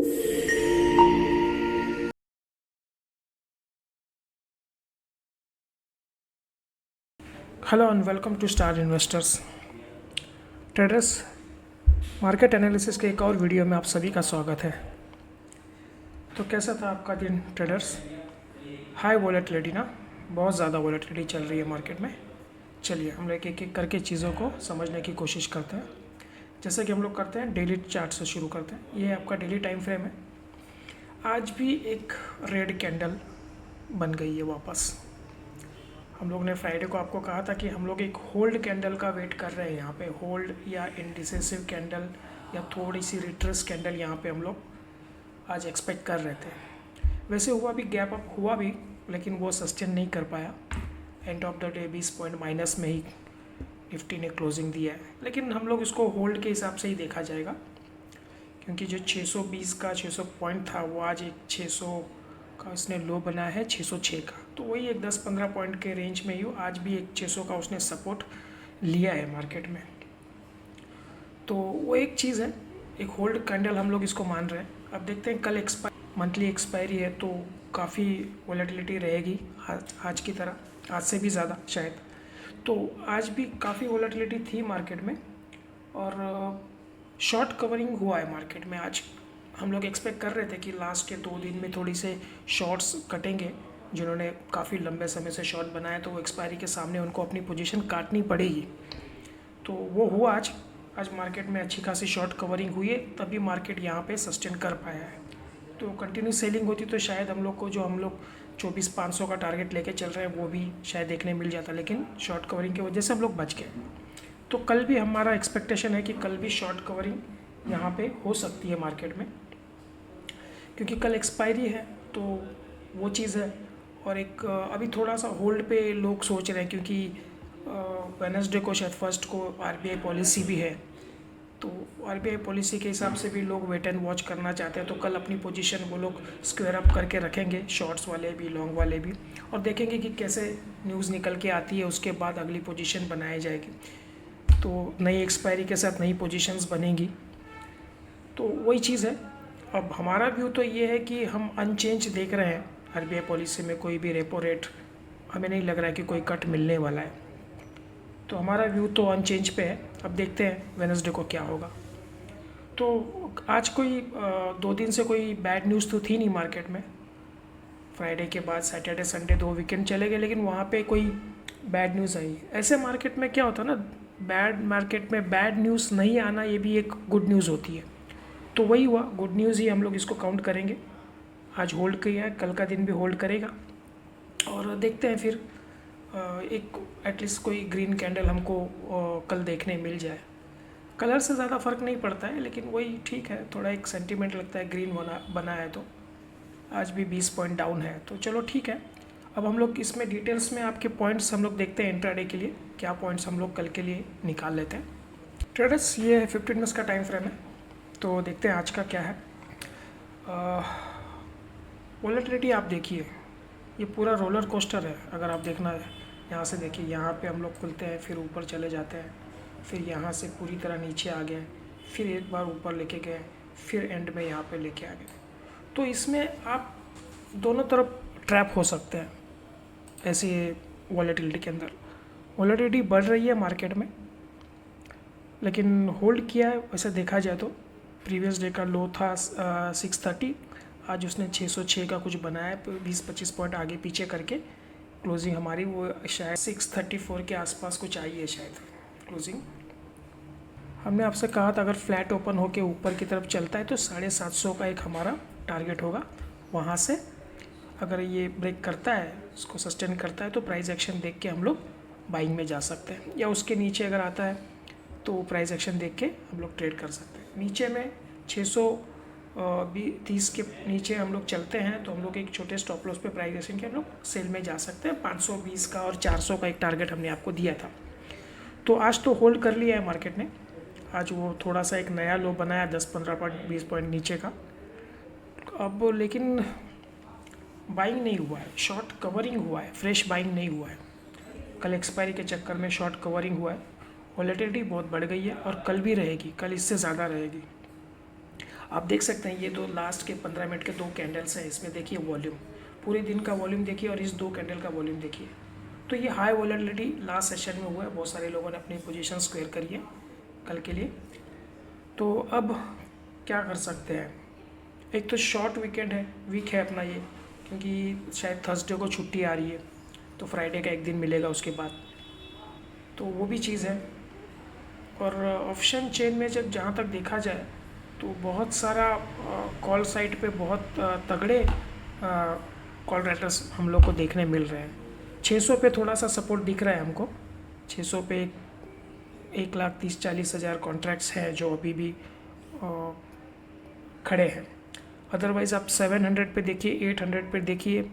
Hello and welcome to star investors traders. Market analysis के एक और वीडियो में आप सभी का स्वागत है। तो कैसा था आपका दिन ट्रेडर्स? हाई वॉलेटिलिटी ना, बहुत ज़्यादा वॉलेटिलिटी चल रही है मार्केट में। चलिए हम लोग एक एक करके चीज़ों को समझने की कोशिश करते हैं। जैसे कि हम लोग करते हैं डेली चार्ट से शुरू करते हैं। ये आपका डेली टाइम फ्रेम है। आज भी एक रेड कैंडल बन गई है वापस। हम लोग ने फ्राइडे को आपको कहा था कि हम लोग एक होल्ड कैंडल का वेट कर रहे हैं। यहाँ पे होल्ड या इंडिसेसिव कैंडल या थोड़ी सी रिट्रेस कैंडल यहाँ पे हम लोग आज एक्सपेक्ट कर रहे थे। वैसे हुआ भी, गैप अप हुआ भी, लेकिन वो सस्टेन नहीं कर पाया। End of the day 20 point minus में ही निफ्टी ने क्लोजिंग दिया है। लेकिन हम लोग इसको होल्ड के हिसाब से ही देखा जाएगा, क्योंकि जो 620 का 600 पॉइंट था वो आज एक 600 का उसने लो बनाया है 606 का। तो वही एक 10-15 पॉइंट के रेंज में ही आज भी एक 600 का उसने सपोर्ट लिया है मार्केट में। तो वो एक चीज़ है, एक होल्ड कैंडल हम लोग इसको मान रहे हैं। अब देखते हैं, कल मंथली एक्सपायरी है तो काफ़ी वॉलेटिलिटी रहेगी आज की तरह, आज से भी ज़्यादा शायद। तो आज भी काफ़ी वॉलेटिलिटी थी मार्केट में और शॉर्ट कवरिंग हुआ है मार्केट में आज। हम लोग एक्सपेक्ट कर रहे थे कि लास्ट के 2 दिन में थोड़ी से शॉर्ट्स कटेंगे। जिन्होंने काफ़ी लंबे समय से शॉर्ट बनाया तो वो एक्सपायरी के सामने उनको अपनी पोजीशन काटनी पड़ेगी। तो वो हुआ आज मार्केट में अच्छी खासी शॉर्ट कवरिंग हुई है, तभी मार्केट यहाँ पे सस्टेन कर पाया है। तो कंटिन्यू सेलिंग होती तो शायद हम लोग को जो हम लोग 24,500 का टारगेट लेके चल रहे हैं वो भी शायद देखने मिल जाता, लेकिन शॉर्ट कवरिंग की वजह से हम लोग बच गए। तो कल भी हमारा एक्सपेक्टेशन है कि कल भी शॉर्ट कवरिंग यहाँ पे हो सकती है मार्केट में, क्योंकि कल एक्सपायरी है तो वो चीज़ है। और एक अभी थोड़ा सा होल्ड पे लोग सोच रहे हैं, क्योंकि वेडनेसडे को शायद फर्स्ट को आरबीआई पॉलिसी भी है। तो आरबीआई पॉलिसी के हिसाब से भी लोग वेट एंड वॉच करना चाहते हैं। तो कल अपनी पोजीशन वो लोग स्क्वायर अप करके रखेंगे, शॉर्ट्स वाले भी लॉन्ग वाले भी, और देखेंगे कि कैसे न्यूज़ निकल के आती है, उसके बाद अगली पोजीशन बनाई जाएगी। तो नई एक्सपायरी के साथ नई पोजीशंस बनेंगी। तो वही चीज़ है। अब हमारा व्यू तो ये है कि हम अनचेंज देख रहे हैं। आरबीआई पॉलिसी में कोई भी रेपो रेट हमें नहीं लग रहा है कि कोई कट मिलने वाला है। तो हमारा व्यू तो अनचेंज पे है। अब देखते हैं वेडनेसडे को क्या होगा। तो आज कोई 2 दिन से कोई बैड न्यूज़ तो थी नहीं मार्केट में। फ्राइडे के बाद सैटरडे संडे 2 वीकेंड चले गए, लेकिन वहाँ पे कोई बैड न्यूज़ आई। ऐसे मार्केट में क्या होता है ना, मार्केट में बैड न्यूज़ नहीं आना ये भी एक गुड न्यूज़ होती है। तो वही हुआ, गुड न्यूज़ ही हम लोग इसको काउंट करेंगे। आज होल्ड किया है, कल का दिन भी होल्ड करेगा और देखते हैं फिर एक एटलीस्ट कोई ग्रीन कैंडल हमको कल देखने मिल जाए। कलर से ज़्यादा फ़र्क नहीं पड़ता है, लेकिन वही ठीक है, थोड़ा एक सेंटीमेंट लगता है। ग्रीन बना है तो आज भी 20 पॉइंट डाउन है, तो चलो ठीक है। अब हम लोग इसमें डिटेल्स में आपके पॉइंट्स हम लोग देखते हैं इंट्राडे के लिए क्या पॉइंट्स हम लोग कल के लिए निकाल लेते हैं। ट्रेडर्स, ये 15 मिनट्स का टाइम फ्रेम है, तो देखते हैं आज का क्या है। वॉलेटिलिटी आप देखिए, ये पूरा रोलर कोस्टर है। अगर आप देखना है यहाँ से देखिए, यहाँ पे हम लोग खुलते हैं, फिर ऊपर चले जाते हैं, फिर यहाँ से पूरी तरह नीचे आ गए, फिर एक बार ऊपर लेके गए, फिर एंड में यहाँ पे लेके आ गए। तो इसमें आप दोनों तरफ ट्रैप हो सकते हैं। ऐसे वॉलेटिलिटी के अंदर वॉलेटिलिटी बढ़ रही है मार्केट में, लेकिन होल्ड किया है। वैसे देखा जाए तो प्रीवियस डे का लो था 630, आज उसने 606 का कुछ बनाया, 20-25 पॉइंट आगे पीछे करके क्लोजिंग हमारी वो शायद 634 के आसपास कुछ आई है शायद क्लोजिंग। हमने आपसे कहा था अगर फ्लैट ओपन होके ऊपर की तरफ चलता है तो 750 का एक हमारा टारगेट होगा। वहाँ से अगर ये ब्रेक करता है, उसको सस्टेन करता है, तो प्राइस एक्शन देख के हम लोग बाइंग में जा सकते हैं, या उसके नीचे अगर आता है तो प्राइस एक्शन देख के हम लोग ट्रेड कर सकते हैं। नीचे में 630 के नीचे हम लोग चलते हैं तो हम लोग एक छोटे स्टॉप लॉस पे प्राइस एक्शन के हम लोग सेल में जा सकते हैं। 520 का और 400 का एक टारगेट हमने आपको दिया था। तो आज तो होल्ड कर लिया है मार्केट ने। आज वो थोड़ा सा एक नया लो बनाया 10-15 पॉइंट 20 पॉइंट नीचे का। अब लेकिन बाइंग नहीं हुआ है, शॉर्ट कवरिंग हुआ है, फ्रेश बाइंग नहीं हुआ है। कल एक्सपायरी के चक्कर में शॉर्ट कवरिंग हुआ है। वॉलेटिलिटी बहुत बढ़ गई है और कल भी रहेगी, कल इससे ज़्यादा रहेगी। आप देख सकते हैं ये दो लास्ट के 15 मिनट के दो कैंडल्स हैं, इसमें देखिए वॉल्यूम, पूरे दिन का वॉल्यूम देखिए और इस दो कैंडल का वॉल्यूम देखिए। तो ये हाई वॉलेटिलिटी लास्ट सेशन में हुआ है, बहुत सारे लोगों ने अपनी पोजीशन स्क्वेयर करी है कल के लिए। तो अब क्या कर सकते हैं, एक तो शॉर्ट वीक है अपना ये, क्योंकि शायद थर्सडे को छुट्टी आ रही है तो फ्राइडे का एक दिन मिलेगा उसके बाद, तो वो भी चीज़ है। और ऑप्शन चेन में जब जहाँ तक देखा जाए तो बहुत सारा कॉल साइट पे बहुत तगड़े कॉल राइटर्स हम लोग को देखने मिल रहे हैं। 600 पे थोड़ा सा सपोर्ट दिख रहा है हमको, 600 पे 1,30,40,000 कॉन्ट्रैक्ट्स हैं जो अभी भी खड़े हैं। अदरवाइज़ आप 700 पे देखिए, 800 पे देखिए,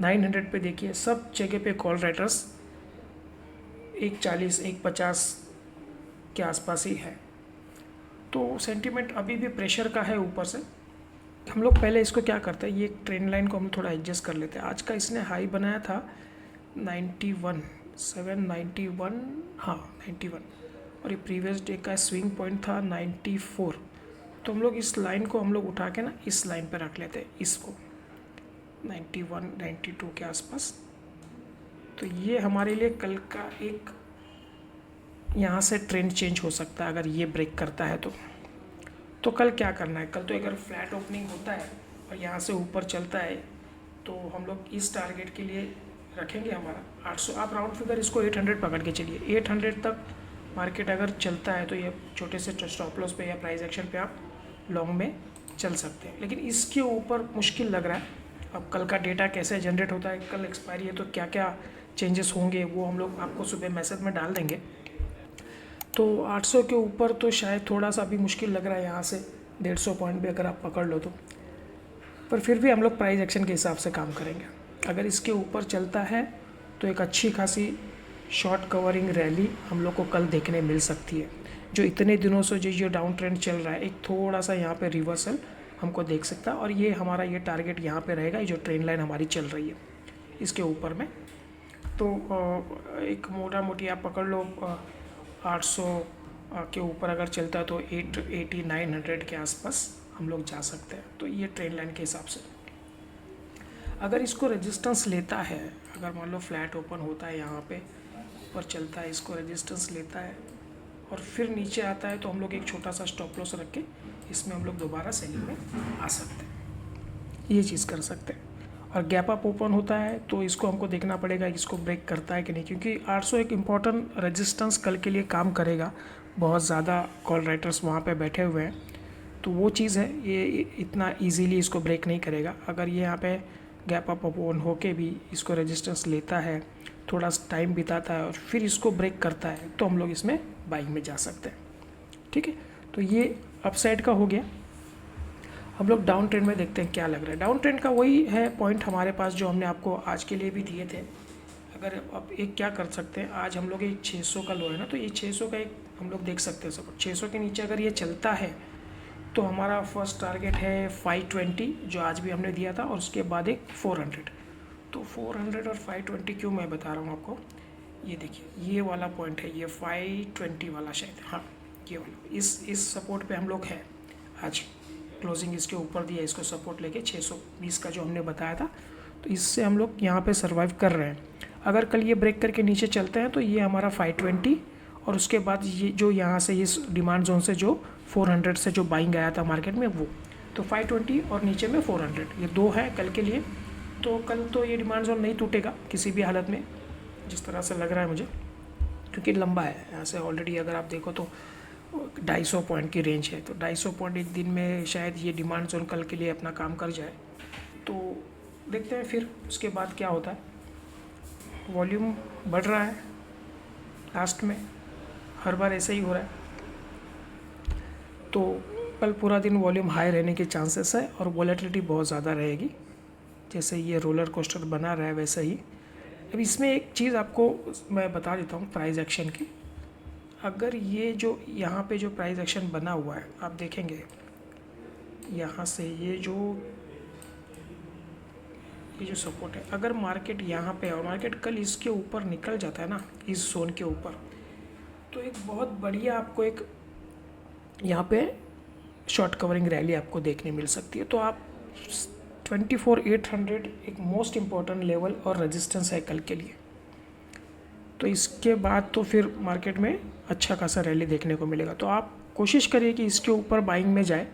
900 पे देखिए, सब जगह पे कॉल राइटर्स 1,40 1,50 के आसपास ही है। तो सेंटीमेंट अभी भी प्रेशर का है ऊपर से। हम लोग पहले इसको क्या करते हैं, ये ट्रेंड लाइन को हम थोड़ा एडजस्ट कर लेते हैं। आज का इसने हाई बनाया था 91, 791, हाँ 91, और ये प्रीवियस डे का स्विंग पॉइंट था 94। तो हम लोग इस लाइन को हम लोग उठा के ना इस लाइन पे रख लेते हैं, इसको 91 92 के आसपास। तो ये हमारे लिए कल का एक यहाँ से ट्रेंड चेंज हो सकता है अगर ये ब्रेक करता है तो कल क्या करना है, कल तो अगर फ्लैट ओपनिंग होता है और यहाँ से ऊपर चलता है तो हम लोग इस टारगेट के लिए रखेंगे हमारा 800। आप राउंड फिगर इसको 800 पकड़ के चलिए, 800 तक मार्केट अगर चलता है तो ये छोटे से स्टॉप लॉस पे या प्राइस एक्शन पे आप लॉन्ग में चल सकते हैं, लेकिन इसके ऊपर मुश्किल लग रहा है। अब कल का डेटा कैसे जनरेट होता है, कल एक्सपायरी है तो क्या क्या चेंजेस होंगे वो हम लोग आपको सुबह मैसेज में डाल देंगे। तो 800 के ऊपर तो शायद थोड़ा सा अभी मुश्किल लग रहा है, यहाँ से 150 पॉइंट भी अगर आप पकड़ लो तो, पर फिर भी हम लोग प्राइस एक्शन के हिसाब से काम करेंगे। अगर इसके ऊपर चलता है तो एक अच्छी खासी शॉर्ट कवरिंग रैली हम लोग को कल देखने मिल सकती है। जो इतने दिनों से जो डाउन ट्रेंड चल रहा है, एक थोड़ा सा यहाँ पे रिवर्सल हमको देख सकता है, और ये हमारा ये टारगेट यहाँ पे रहेगा, जो ट्रेंड लाइन हमारी चल रही है इसके ऊपर में। तो एक मोटा मोटी आप पकड़ लो 800 के ऊपर अगर चलता है तो 880 900 के आसपास हम लोग जा सकते हैं। तो ये ट्रेंड लाइन के हिसाब से अगर इसको रेजिस्टेंस लेता है, अगर मान लो फ्लैट ओपन होता है यहाँ पे ऊपर चलता है, इसको रेजिस्टेंस लेता है और फिर नीचे आता है, तो हम लोग एक छोटा सा स्टॉप लॉस रख के इसमें हम लोग दोबारा सेलिंग में आ सकते हैं, ये चीज़ कर सकते हैं। और गैप अप ओपन होता है तो इसको हमको देखना पड़ेगा इसको ब्रेक करता है कि नहीं, क्योंकि 800 एक इम्पॉर्टेंट रेजिस्टेंस कल के लिए काम करेगा। बहुत ज़्यादा कॉल राइटर्स वहाँ पे बैठे हुए हैं, तो वो चीज़ है, ये इतना इजीली इसको ब्रेक नहीं करेगा। अगर ये यहाँ पे गैप अप ओपन होके भी इसको रेजिस्टेंस लेता है, थोड़ा टाइम बिताता है और फिर इसको ब्रेक करता है, तो हम लोग इसमें बाइंग में जा सकते हैं। ठीक है, तो ये अपसाइड का हो गया। हम लोग डाउन ट्रेंड में देखते हैं क्या लग रहा है। डाउन ट्रेंड का वही है पॉइंट हमारे पास जो हमने आपको आज के लिए भी दिए थे। अगर अब एक क्या कर सकते हैं, आज हम लोग एक 600 का लो है ना, तो ये 600 का एक हम लोग देख सकते हैं सपोर्ट। 600 के नीचे अगर ये चलता है तो हमारा फर्स्ट टारगेट है 520 जो आज भी हमने दिया था, और उसके बाद एक 400। तो 400 और 520 क्यों मैं बता रहा हूँ आपको, ये देखिए ये वाला पॉइंट है, ये 520 वाला शायद, हाँ ये वाला, इस सपोर्ट पे हम लोग हैं। आज क्लोजिंग इसके ऊपर दिया, इसको सपोर्ट लेके 620 का जो हमने बताया था, तो इससे हम लोग यहाँ पे सरवाइव कर रहे हैं। अगर कल ये ब्रेक करके नीचे चलते हैं तो ये हमारा 520, और उसके बाद ये जो यहाँ से इस डिमांड जोन से जो 400 से जो बाइंग आया था मार्केट में वो, तो 520 और नीचे में 400, ये दो है कल के लिए। तो कल तो ये डिमांड जोन नहीं टूटेगा किसी भी हालत में, जिस तरह से लग रहा है मुझे, क्योंकि लंबा है। यहाँ से ऑलरेडी अगर आप देखो तो 250 पॉइंट की रेंज है, तो 250 पॉइंट एक दिन में शायद ये डिमांड जोन कल के लिए अपना काम कर जाए। तो देखते हैं फिर उसके बाद क्या होता है। वॉल्यूम बढ़ रहा है, लास्ट में हर बार ऐसे ही हो रहा है, तो कल पूरा दिन वॉल्यूम हाई रहने के चांसेस है, और वॉलेटिलिटी बहुत ज़्यादा रहेगी। जैसे ये रोलर कोस्टर बना रहा है वैसे ही। अब इसमें एक चीज़ आपको मैं बता देता हूँ प्राइस एक्शन की। अगर ये जो यहाँ पे जो प्राइस एक्शन बना हुआ है, आप देखेंगे यहाँ से ये जो सपोर्ट है, अगर मार्केट यहाँ पे और मार्केट कल इसके ऊपर निकल जाता है ना, इस जोन के ऊपर, तो एक बहुत बढ़िया आपको एक यहाँ पे शॉर्ट कवरिंग रैली आपको देखने मिल सकती है। तो आप 24,800 एक मोस्ट इम्पॉर्टेंट लेवल और रेजिस्टेंस है कल के लिए। तो इसके बाद तो फिर मार्केट में अच्छा खासा रैली देखने को मिलेगा। तो आप कोशिश करिए कि इसके ऊपर बाइंग में जाए,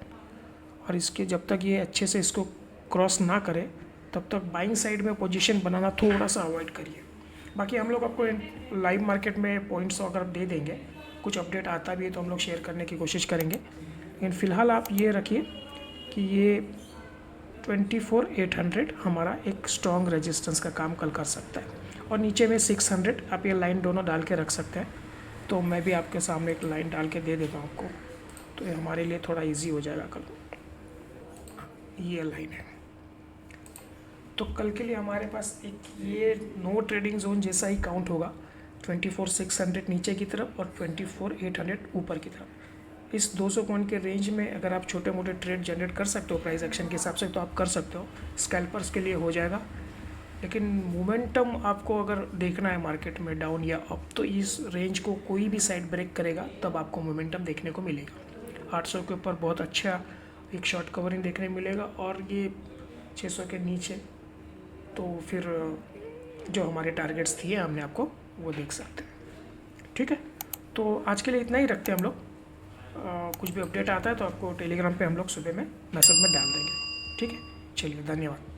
और इसके जब तक ये अच्छे से इसको क्रॉस ना करे तब तक बाइंग साइड में पोजीशन बनाना थोड़ा सा अवॉइड करिए। बाकी हम लोग आपको लाइव मार्केट में पॉइंट्स अगर दे देंगे, कुछ अपडेट आता भी है तो हम लोग शेयर करने की कोशिश करेंगे। लेकिन फ़िलहाल आप ये रखिए कि ये 24,800 हमारा एक स्ट्रॉन्ग रेजिस्टेंस का काम कल कर सकता है, और नीचे में 600 आप ये लाइन दोनों डाल के रख सकते हैं। तो मैं भी आपके सामने एक लाइन डाल के दे देता हूँ आपको, तो ये हमारे लिए थोड़ा इजी हो जाएगा कल। ये लाइन है, तो कल के लिए हमारे पास एक ये नो ट्रेडिंग जोन जैसा ही काउंट होगा, 24,600 नीचे की तरफ और 24,800 ऊपर की तरफ। इस 200 पॉइंट के रेंज में अगर आप छोटे मोटे ट्रेड जनरेट कर सकते हो प्राइस एक्शन के हिसाब से तो आप कर सकते हो, स्कैल्पर्स के लिए हो जाएगा। लेकिन मोमेंटम आपको अगर देखना है मार्केट में डाउन या अप, तो इस रेंज को कोई भी साइड ब्रेक करेगा तब आपको मोमेंटम देखने को मिलेगा। 800 के ऊपर बहुत अच्छा एक शॉर्ट कवरिंग देखने मिलेगा, और ये 600 के नीचे तो फिर जो हमारे टारगेट्स दिए हमने आपको वो देख सकते हैं। ठीक है, तो आज के लिए इतना ही रखते हैं हम लोग। कुछ भी अपडेट आता है तो आपको टेलीग्राम पे हम लोग सुबह में मैसेज में डाल देंगे। ठीक है, चलिए धन्यवाद।